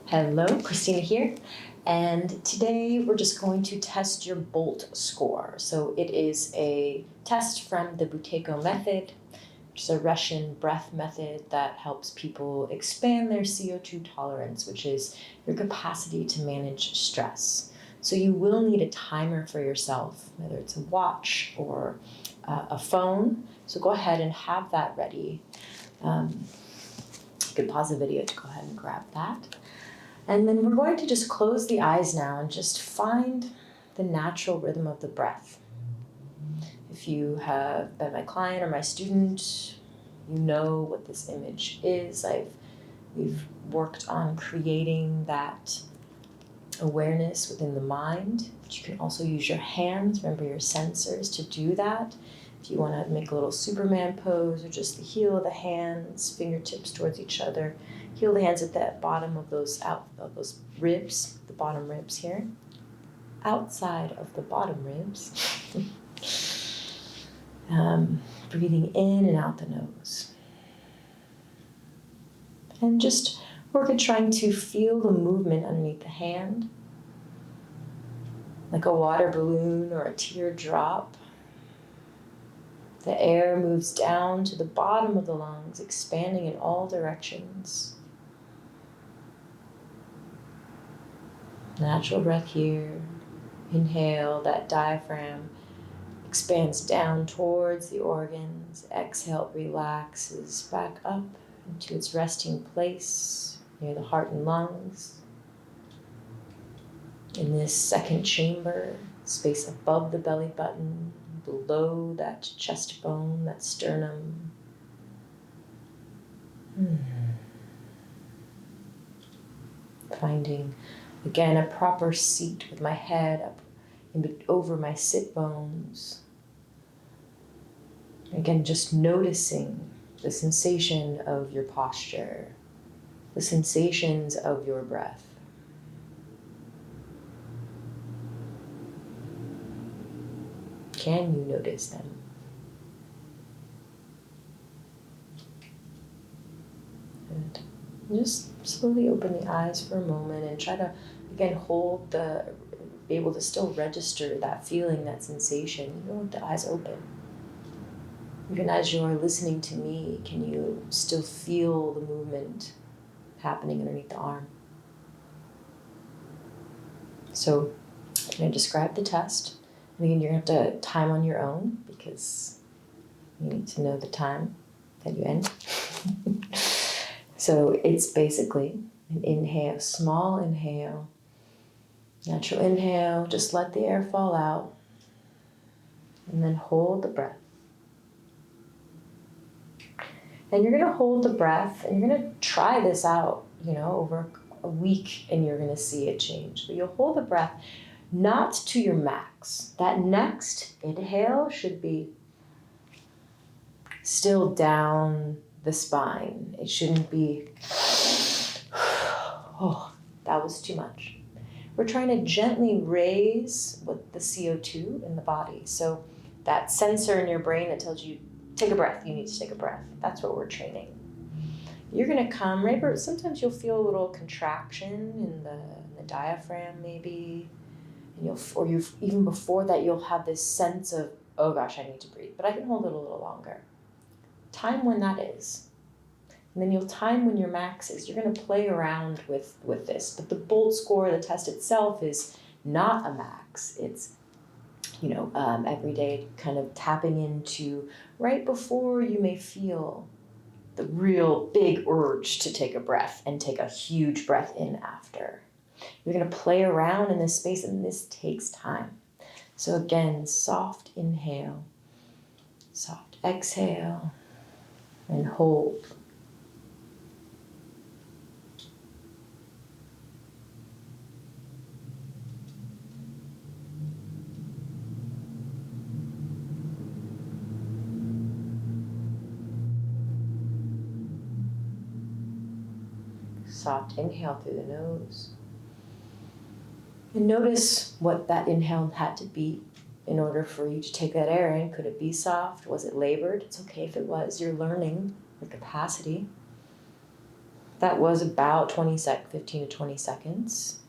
Hello, Christina here, and today we're just going to test your BOLT score. So it is a test from the Buteyko Method, which is a Russian breath method that helps people expand their CO2 tolerance, which is your capacity to manage stress. So you will need a timer for yourself, whether it's a watch or a phone. So go ahead and have that ready. You could pause the video to go ahead and grab that. And then we're going to just close the eyes now and just find the natural rhythm of the breath. If you have been my client or my student, you know what this image is. We've worked on creating that awareness within the mind, but you can also use your hands, remember your sensors to do that. If you want to make a little Superman pose or just the heel of the hands, fingertips towards each other, heel the hands at the bottom of those ribs, the bottom ribs here, outside of the bottom ribs. Breathing in and out the nose. And just work at trying to feel the movement underneath the hand, like a water balloon or a teardrop. The air moves down to the bottom of the lungs, expanding in all directions. Natural breath here. Inhale, that diaphragm expands down towards the organs. Exhale, relaxes back up into its resting place near the heart and lungs. In this second chamber, space above the belly button, below that chest bone, that sternum. Finding, again, a proper seat with my head up over my sit bones. Again, just noticing the sensation of your posture, the sensations of your breath. Can you notice them? And just slowly open the eyes for a moment and try to, again, be able to still register that feeling, that sensation, even with the eyes open. Even as you're listening to me, can you still feel the movement happening underneath the arm? So I'm going to describe the test. And again, you're going to have to time on your own because you need to know the time that you end. So it's basically an inhale, small inhale, natural inhale, just let the air fall out, and then hold the breath. And you're going to hold the breath, and you're going to try this out, over a week, and you're going to see it change. But you'll hold the breath not to your max. That next inhale should be still down the spine. It shouldn't be, oh, that was too much. We're trying to gently raise with the CO2 in the body. So that sensor in your brain that tells you, take a breath, you need to take a breath. That's what we're training. You're going to come, right? But sometimes you'll feel a little contraction in the diaphragm maybe. And even before that, you'll have this sense of, oh gosh, I need to breathe. But I can hold it a little longer. Time when that is. And then you'll time when your max is. You're going to play around with this. But the BOLT score, the test itself, is not a max. It's, every day kind of tapping into right before you may feel the real big urge to take a breath and take a huge breath in after. You're going to play around in this space, and this takes time. So again, soft inhale, soft exhale, and hold. Soft inhale through the nose. And notice what that inhale had to be in order for you to take that air in. Could it be soft? Was it labored? It's okay if it was. You're learning the capacity. That was about 15 to 20 seconds.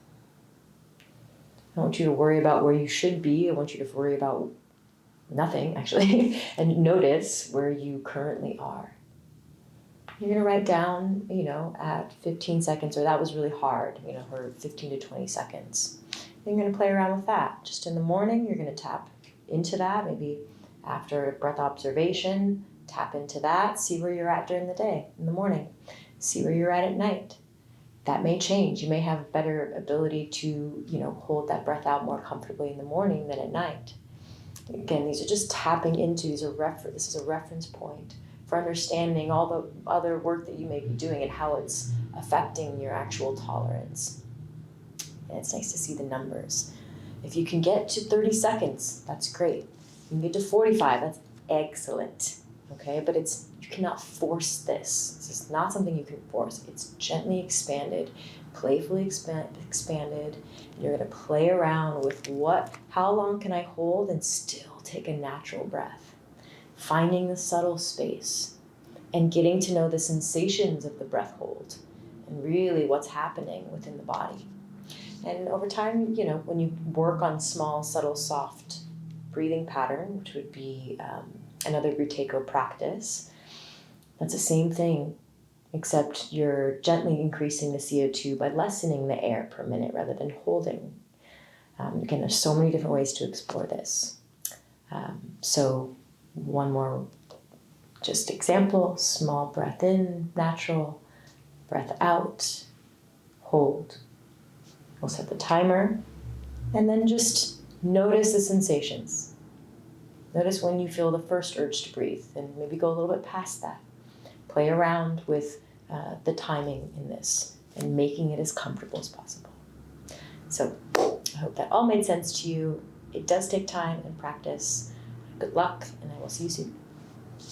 I don't want you to worry about where you should be. I want you to worry about nothing, actually, and notice where you currently are. You're going to write down, at 15 seconds, or that was really hard, for 15 to 20 seconds. Then you're going to play around with that. Just in the morning, you're going to tap into that. Maybe after breath observation, tap into that. See where you're at during the day, in the morning. See where you're at night. That may change. You may have a better ability to, hold that breath out more comfortably in the morning than at night. Again, these are just tapping into, this is a reference point for understanding all the other work that you may be doing and how it's affecting your actual tolerance. And it's nice to see the numbers. If you can get to 30 seconds, that's great. You can get to 45, that's excellent. Okay, but you cannot force this. This is not something you can force. It's gently expanded, playfully expanded. And you're going to play around with how long can I hold and still take a natural breath. Finding the subtle space and getting to know the sensations of the breath hold and really what's happening within the body. And over time, when you work on small, subtle, soft breathing pattern, which would be another Buteyko practice, that's the same thing, except you're gently increasing the CO2 by lessening the air per minute rather than holding. Again, there's so many different ways to explore this. So one more just example, small breath in, natural, breath out, hold. We'll set the timer, and then just notice the sensations. Notice when you feel the first urge to breathe, and maybe go a little bit past that. Play around with the timing in this and making it as comfortable as possible. So I hope that all made sense to you. It does take time and practice. Good luck, and I will see you soon.